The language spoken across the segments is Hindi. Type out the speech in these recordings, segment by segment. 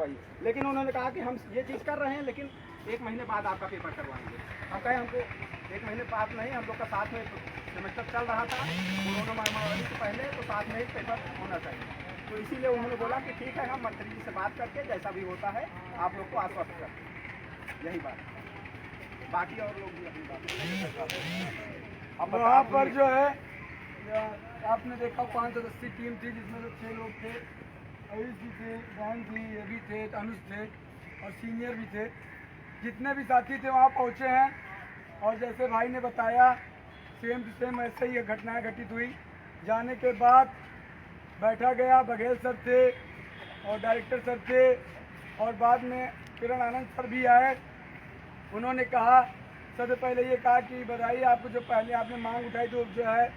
लेकिन उन्होंने कहा कि हम ये चीज़ कर रहे हैं, लेकिन 1 महीने बाद आपका पेपर करवाएंगे। हम कहे हमको 1 महीने बाद नहीं, हम लोग का साथ में सेमेस्टर चल रहा था कोरोना महामारी से पहले, तो साथ में ही पेपर होना चाहिए। तो इसीलिए उन्होंने बोला कि ठीक है, हम मंत्री जी से बात करके जैसा भी होता है आप लोग को आश्वस्त करते हैं। यही बात, बाकी और लोग भी अपनी बात। अब वहाँ पर जो है आपने देखा 5 सदस्यीय टीम थी, जिसमें से 6 लोग थे। आयुष जी थे, बहन थी, ये भी थे, अनुज थे और सीनियर भी थे। जितने भी साथी थे वहाँ पहुँचे हैं और जैसे भाई ने बताया सेम टू सेम ऐसे ही घटनाएं घटित हुई। जाने के बाद बैठा गया, बघेल सर थे और डायरेक्टर सर थे और बाद में किरण आनंद सर भी आए। उन्होंने कहा, सबसे पहले ये कहा कि बधाई आपको, जो पहले आपने मांग उठाई तो जो है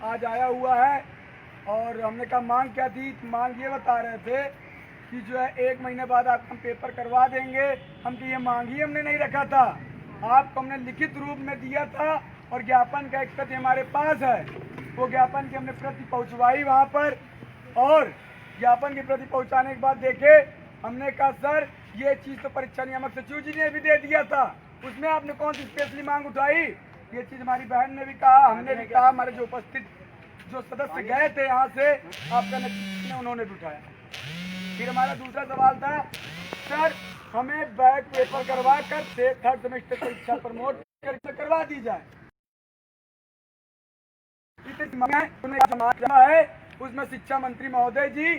आज आया हुआ है। और हमने कहा मांग क्या थी? मांग ये बता रहे थे कि जो है 1 महीने बाद आप हम पेपर करवा देंगे। हम कि ये मांग ही हमने नहीं रखा था, आपको हमने लिखित रूप में दिया था और ज्ञापन का एक प्रति हमारे पास है। वो ज्ञापन की हमने प्रति पहुँचवाई वहाँ पर और ज्ञापन की प्रति पहुँचाने के बाद देखे, हमने कहा सर ये चीज़ तो परीक्षा नियामक सचिव जी ने भी दे दिया था, उसमें आपने कौन सी स्पेशली मांग उठाई? ये चीज़ हमारी बहन ने भी कहा, हमने भी कहा, हमारे जो उपस्थित जो सदस्य गए थे यहाँ से आपका नेतृत्व उन्होंने भी उठाया। फिर हमारा दूसरा सवाल था, सर हमें बैक पेपर करवा कर 3rd सेमेस्टर परीक्षा प्रमोट करवा दी जाए। है उसमें शिक्षा मंत्री महोदय जी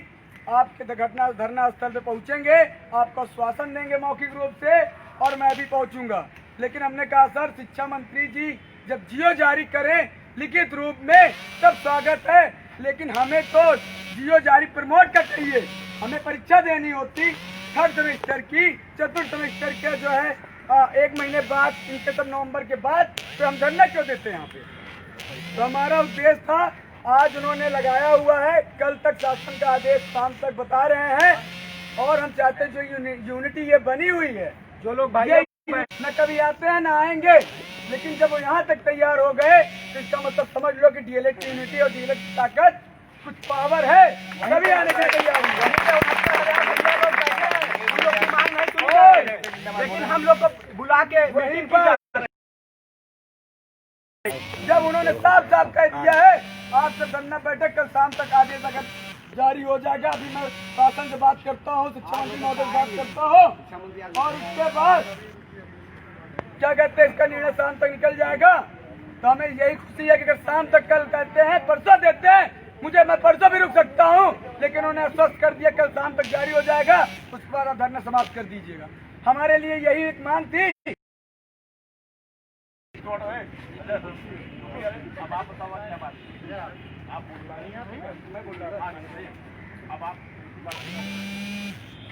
आपके धरना स्थल पे पहुंचेंगे, आपको आश्वासन देंगे मौखिक रूप से और मैं भी पहुंचूंगा। लेकिन हमने कहा सर शिक्षा मंत्री जी जब जियो जारी करें लिखित रूप में तब स्वागत है, लेकिन हमें तो जियो जारी प्रमोट कर चाहिए। हमें परीक्षा देनी होती 3rd सेमेस्टर की, 4th सेमेस्टर के जो है 1 महीने बाद, इनके सब नवंबर के बाद, तो हम धरना क्यों देते हैं यहाँ पे? तो हमारा उद्देश्य था, आज उन्होंने लगाया हुआ है, कल तक शासन का आदेश शाम तक बता रहे हैं और हम चाहते हैं जो यूनिटी ये बनी हुई है, जो लोग भाई न कभी आते हैं ना आएंगे, लेकिन जब वो यहाँ तक तैयार हो गए तो इसका मतलब समझ लो कि डीएलएड की यूनिटी और डीएलएड की ताकत कुछ पावर है, तभी आने के तैयार होंगे। लेकिन हम लोग को बुला के जब उन्होंने साफ साफ कह दिया है आपसे धरना बैठक कल शाम तक आदेश अगर जारी हो जाएगा। अभी मैं शासन से बात करता हूँ, शिक्षा मंत्री महोदय से बात करता हूँ और उसके बाद क्या कहते हैं इसका निर्णय शाम तक निकल जाएगा। तो हमें यही खुशी है कि अगर शाम तक कल कहते हैं, परसों देते हैं, मैं परसों भी रुक सकता हूँ, लेकिन उन्होंने आश्वस्त कर दिया कल शाम तक जारी हो जाएगा, उसके बाद आप धरना समाप्त कर दीजिएगा। हमारे लिए यही एक मांग थी। अब आप बताओ क्या बात है? आप बोल रही हैं, मैं बोल रहा हूँ। अब आप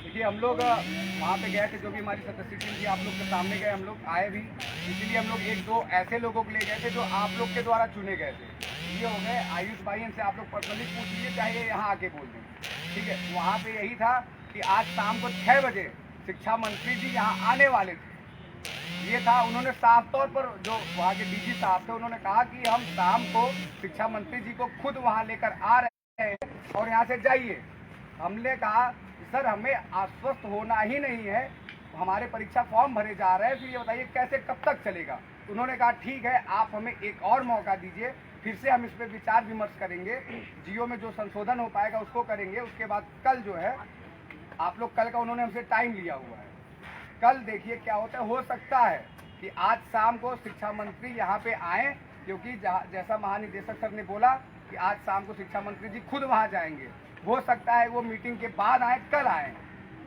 देखिए, हम लोग वहाँ पे गए थे, जो भी हमारी सदस्य टीम थी, आप लोग के सामने गए, हम लोग आए भी, इसीलिए हम लोग 1-2 ऐसे लोगों को ले गए थे जो आप लोग के द्वारा चुने गए थे। ये हो गए आयुष भाई, इनसे आप लोग पर्सनली पूछ लीजिए, चाहे यहाँ आके बोल दें, ठीक है। वहाँ पे यही था कि आज शाम को 6 बजे शिक्षा मंत्री जी यहाँ आने वाले थे। ये था, उन्होंने साफ तौर पर, जो वहाँ के डीजी साहब थे, उन्होंने कहा कि हम शाम को शिक्षा मंत्री जी को खुद वहाँ लेकर आ रहे हैं और यहाँ से जाइए। हमने कहा सर हमें आश्वस्त होना ही नहीं है, हमारे परीक्षा फॉर्म भरे जा रहे हैं, फिर ये बताइए कैसे कब तक चलेगा। उन्होंने कहा ठीक है, आप हमें एक और मौका दीजिए, फिर से हम इस पर विचार विमर्श करेंगे, जियो में जो संशोधन हो पाएगा उसको करेंगे। उसके बाद कल जो है आप लोग, कल का उन्होंने हमसे टाइम लिया हुआ है, कल देखिए क्या होता है। हो सकता है कि आज शाम को शिक्षा मंत्री यहाँ पे आए, क्योंकि जैसा महानिदेशक सर ने बोला कि आज शाम को शिक्षा मंत्री जी खुद वहाँ जाएंगे। हो सकता है वो मीटिंग के बाद आए, कल आए,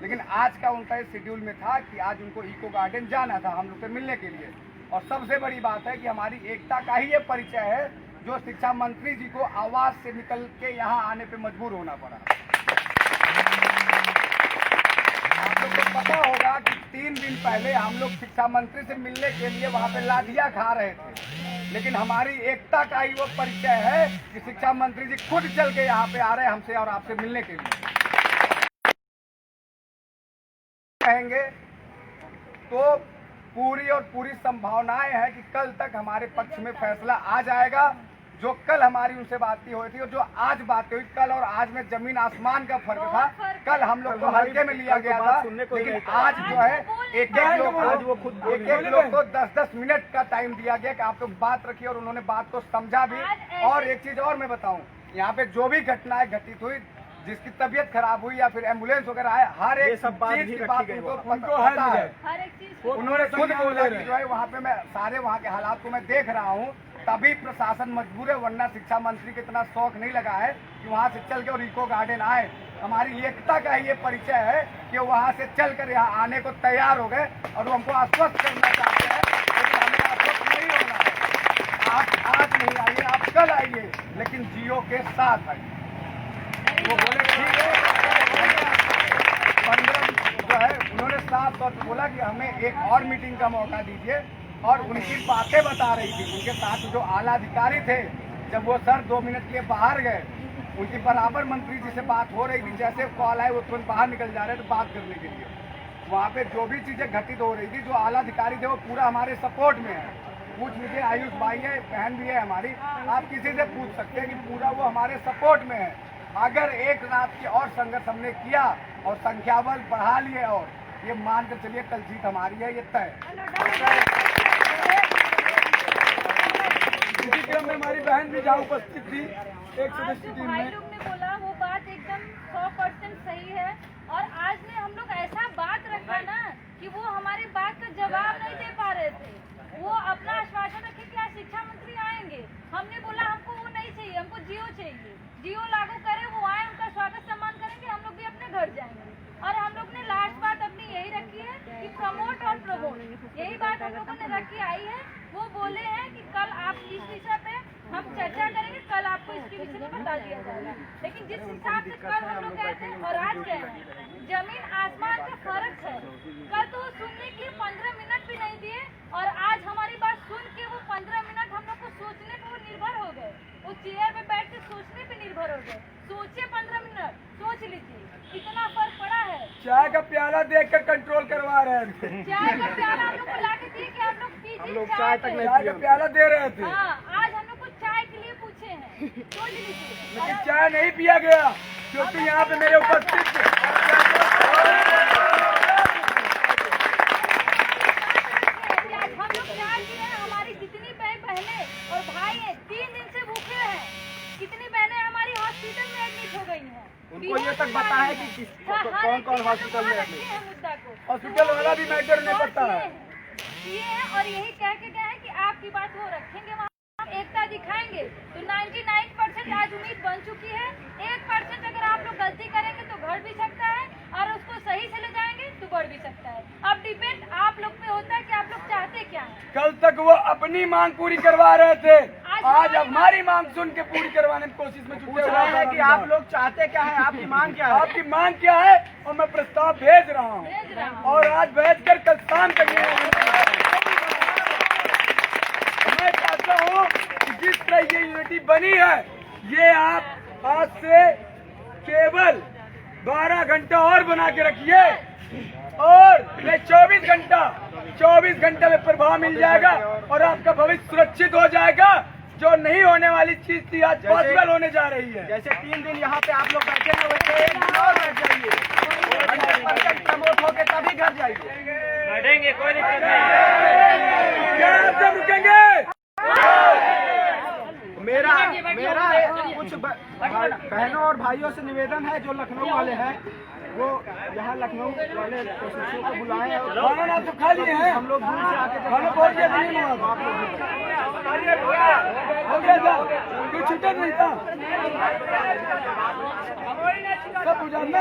लेकिन आज का उनका शेड्यूल में था कि आज उनको इको गार्डन जाना था हम लोग से मिलने के लिए। और सबसे बड़ी बात है कि हमारी एकता का ही ये परिचय है, जो शिक्षा मंत्री जी को आवास से निकल के यहाँ आने पे मजबूर होना पड़ा। आप लोग को पता होगा कि 3 दिन पहले हम लोग शिक्षा मंत्री से मिलने के लिए वहाँ पे लाठियाँ खा रहे थे, लेकिन हमारी एकता का ही वो परिचय है कि शिक्षा मंत्री जी खुद चल के यहाँ पे आ रहे हैं हमसे और आपसे मिलने के लिए। कहेंगे तो पूरी संभावनाएं हैं कि कल तक हमारे पक्ष में फैसला आ जाएगा जो कल हमारी उनसे बात हुई थी और जो आज बात हुई, कल और आज में जमीन आसमान का फर्क था। कल हम लोग को हल्के में लिया गया था, लेकिन आज जो है एक एक लोग को 10-10 मिनट का टाइम दिया गया कि आप लोग बात रखिए, और उन्होंने बात को समझा भी। और एक चीज और मैं बताऊं, यहाँ पे जो भी घटनाएं घटित हुई, जिसकी तबीयत खराब हुई या फिर एम्बुलेंस वगैरह आए, हर एक चीज की बात उनको पता है। उन्होंने खुद बोला कि जो है वहाँ पे मैं सारे वहाँ के हालात को मैं देख रहा हूँ, तभी प्रशासन मजबूर है, वरना शिक्षा मंत्री को इतना शौक नहीं लगा है कि वहाँ से चल के और इको गार्डन आए। हमारी एकता का ये परिचय है कि वहाँ से चलकर यहाँ आने को तैयार हो गए और वो हमको आश्वस्त करना चाहते हैं, लेकिन हमें आश्वस्त नहीं होना है। आप आज नहीं आइए, आप कल आइए, लेकिन जियो के साथ आइए। वो बोले ठीक है, 15 जो है उन्होंने साफ तौर पर बोला कि हमें एक और मीटिंग का मौका दीजिए, और उनकी बातें बता रही थी। उनके साथ जो आला अधिकारी थे, जब वो सर 2 मिनट के लिए बाहर गए, उनकी बराबर मंत्री जी से बात हो रही थी, जैसे कॉल आए वो तुरंत बाहर निकल जा रहे थे बात करने के लिए। वहाँ पे जो भी चीजें घटित हो रही थी, जो आला अधिकारी थे वो पूरा हमारे सपोर्ट में है। पूछ लीजिए, आयुष भाई है, बहन भी है हमारी, आप किसी से पूछ सकते हैं कि पूरा वो हमारे सपोर्ट में है। अगर एक रात की और संघर्ष हमने किया और संख्या बल बढ़ा लिए, और ये मान कर चलिए कल जीत हमारी है, ये तय। इसी क्रम में हमारी बहन भी जहाँ उपस्थित थी एक सदस्य टीम भाई में, लोग ने बोला वो बात एकदम 100% सही है। और आज ने हम लोग ऐसा बात रखा ना कि वो हमारी बात का जवाब नहीं दे पा रहे थे। वो अपना आश्वासन रखे कि आज शिक्षा मंत्री आएंगे, हमने बोला हमको वो नहीं चाहिए, हमको जियो चाहिए, जियो लागू करे, वो आए, उनका स्वागत सम्मान करेंगे, हम लोग भी अपने घर जाएंगे। और हम लोग ने लास्ट बात अपनी यही रखी है कि प्रमोट और प्रमोट, यही बात हम लोगों ने रखी आई है। वो बोले हैं कि कल आप इस विषय पे हम चर्चा करेंगे, कल आपको इसके विषय में बता दिया जाएगा। लेकिन जिस हिसाब से कल हम लोग गए थे और आज गए हैं, जमीन आसमान का फर्क है। कल तो सुनने के लिए 15 मिनट भी नहीं दिए, और आज हमारी बात सुन के वो 15 मिनट हम लोग को सोचने पे वो निर्भर हो गए, वो चेयर पे बैठ के सोचने पे निर्भर हो गए। सोचिए 15 मिनट, सोच लीजिए कितना फर्क पड़ा है। चाय का प्याला देखकर कंट्रोल करवा रहे थे, चाय का प्याला हम लोग को ला के दिए कि आप लोग पीजिए, चाय का प्याला दे रहे थे। हाँ, आज हम लोग को चाय के लिए पूछे हैं, सोच लीजिए। लेकिन चाय नहीं पिया गया, क्योंकि यहाँ पे मेरे उपस्थित हम लोग चाय पी रहे हैं, हमारी जितनी बहनें और भाई हैं 3 दिन से भूखे हैं, कितनी बहनें हमारी हॉस्पिटल में एडमिट हो गई हैं। उनको ये तक पता है कि कौन हॉस्पिटल में एडमिट है। मुद्दा को हॉस्पिटल वाला भी मैटर नहीं पता है। ये है, और यही कह के गए हैं कि आपकी बात वो रखेंगे, वहाँ एकता दिखाएंगे। तो 99% आज उम्मीद बन चुकी है। 1% अगर आप लोग गलती करेंगे तो घट भी सकता है, और उसको सही से ले जाएंगे तो बढ़ भी सकता है। अब डिपेंड आप लोग पे होता है कि आप लोग चाहते क्या है। कल तक वो अपनी मांग पूरी करवा रहे थे, आज हमारी मांग सुन के पूरी करवाने की कोशिश में जुटे हुए हैं कि आप लोग चाहते क्या है, आपकी मांग क्या है, आपकी मांग क्या है, और मैं प्रस्ताव भेज रहा हूँ। और आज बैठकर कल शाम तक मैं चाहता हूँ कि जिस तरह ये यूनिटी बनी है, ये आप आज से केवल 12 घंटा और बना के रखिए, और ये 24 घंटा में प्रभाव मिल जाएगा, और आपका भविष्य सुरक्षित हो जाएगा। जो नहीं होने वाली चीज थी आज पॉसिबल होने जा रही है। जैसे 3 दिन यहाँ पे आप लोग बैठे हैं, वैसे 1 दिन और बैठ जाइए, 100% प्रमोट होके तभी घर जाइए। बैठेंगे, कोई दिक्कत नहीं। क्या आप सब रुकेंगे? मेरा कुछ बहनों और भाइयों से निवेदन है, जो लखनऊ वाले हैं वो यहाँ लखनऊ वाले कोशिशों को बुलाएं, और खाना ना तो खा लिए हैं, हम लोग दूर से आके खाना बहुत जल्दी नहीं हुआ, हो गया था, कोई छूटा नहीं था, सब बुझाना।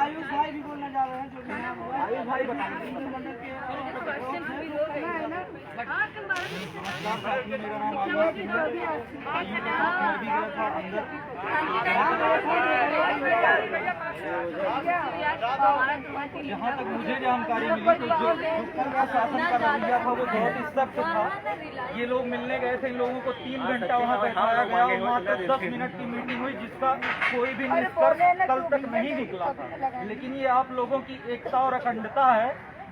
आयुष भाई भी बोलना चाह रहे हैं, जो आयुष भाई यहाँ तक मुझे जानकारी मिली तो जो का शासन का रवैया था वो बहुत ही सख्त था। ये लोग मिलने गए थे, इन लोगों को 3 घंटा वहाँ बैठाया गया, और मात्र 10 मिनट की मीटिंग हुई, जिसका कोई भी निष्कर्ष कल तक नहीं निकला था। लेकिन ये आप लोगों की एकता और अखंडता है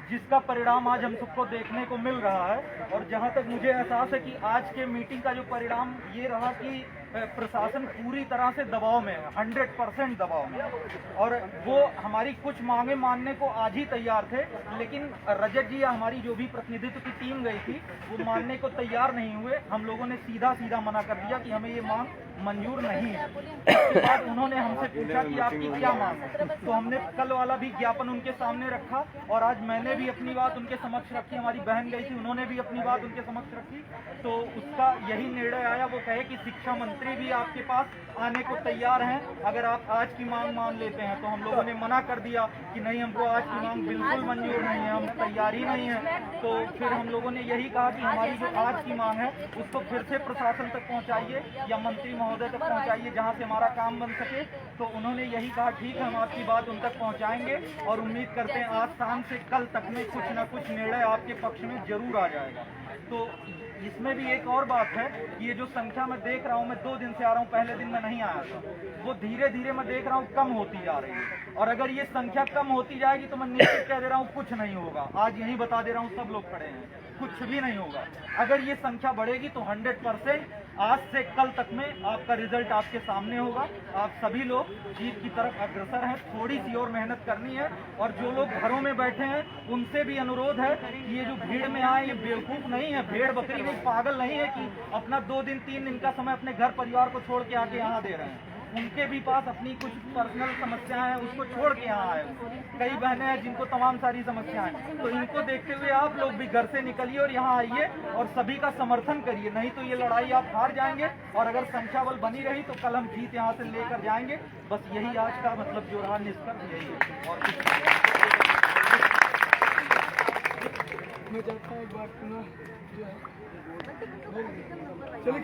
जिसका परिणाम आज हम सबको देखने को मिल रहा है। और जहां तक मुझे एहसास है कि आज के मीटिंग का जो परिणाम ये रहा कि प्रशासन पूरी तरह से दबाव में है, 100% दबाव में है। और वो हमारी कुछ मांगे मानने को आज ही तैयार थे, लेकिन रजत जी या हमारी जो भी प्रतिनिधित्व की टीम गई थी वो मानने को तैयार नहीं हुए। हम लोगों ने सीधा सीधा मना कर दिया कि हमें ये मांग मंजूर नहीं है। उसके बाद उन्होंने हमसे पूछा कि आपकी क्या मांग है, तो हमने कल वाला भी ज्ञापन उनके सामने रखा और आज मैंने भी अपनी बात उनके समक्ष रखी। हमारी बहन गई थी, उन्होंने भी अपनी बात उनके समक्ष रखी। तो उसका यही निर्णय आया, वो कहे कि शिक्षा मंत्री भी आपके पास आने को तैयार हैं अगर आप आज की मांग मान लेते हैं। तो हम लोगों ने मना कर दिया कि नहीं, हमको आज की मांग बिल्कुल मंजूर नहीं है, हम तैयार ही नहीं है। तो फिर हम लोगों ने यही कहा कि हमारी जो आज की मांग है उसको फिर से प्रशासन तक पहुंचाइए या मंत्री महोदय तक पहुंचाइए जहां से हमारा काम बन सके। तो उन्होंने यही कहा ठीक है, हम आपकी बात उन तक पहुंचाएंगे और उम्मीद करते हैं आज शाम से कल तक में कुछ ना कुछ निर्णय आपके पक्ष में जरूर आ जाएगा। तो इसमें भी एक और बात है कि ये जो संख्या मैं देख रहा हूँ, मैं 2 दिन से आ रहा हूँ, पहले दिन में नहीं आया था, वो धीरे धीरे मैं देख रहा हूँ कम होती जा रही है। और अगर ये संख्या कम होती जाएगी तो मैं निश्चित कह दे रहा हूँ कुछ नहीं होगा। आज यही बता दे रहा हूँ, सब लोग खड़े हैं, कुछ भी नहीं होगा। अगर ये संख्या बढ़ेगी तो 100% आज से कल तक में आपका रिजल्ट आपके सामने होगा। आप सभी लोग जीत की तरफ अग्रसर हैं, थोड़ी सी और मेहनत करनी है। और जो लोग घरों में बैठे हैं उनसे भी अनुरोध है कि ये जो भीड़ में आए ये बेवकूफ नहीं है, भेड़ बकरी नहीं, पागल नहीं है कि अपना 2 दिन 3 दिन का समय अपने घर परिवार को छोड़ के आके यहाँ दे रहे हैं। उनके भी पास अपनी कुछ पर्सनल समस्याएं हैं, उसको छोड़ के यहाँ आए। कई बहनें हैं जिनको तमाम सारी समस्याएं हैं। तो इनको देखते हुए आप लोग भी घर से निकलिए और यहाँ आइए और सभी का समर्थन करिए, नहीं तो ये लड़ाई आप हार जाएंगे। और अगर संख्या बल बनी रही तो कल हम जीत यहाँ से लेकर जाएंगे। बस यही आज का मतलब जो रहा निष्कर्ष यही है। और मैं चाहता हूँ एक बार पुनः जो है चलिए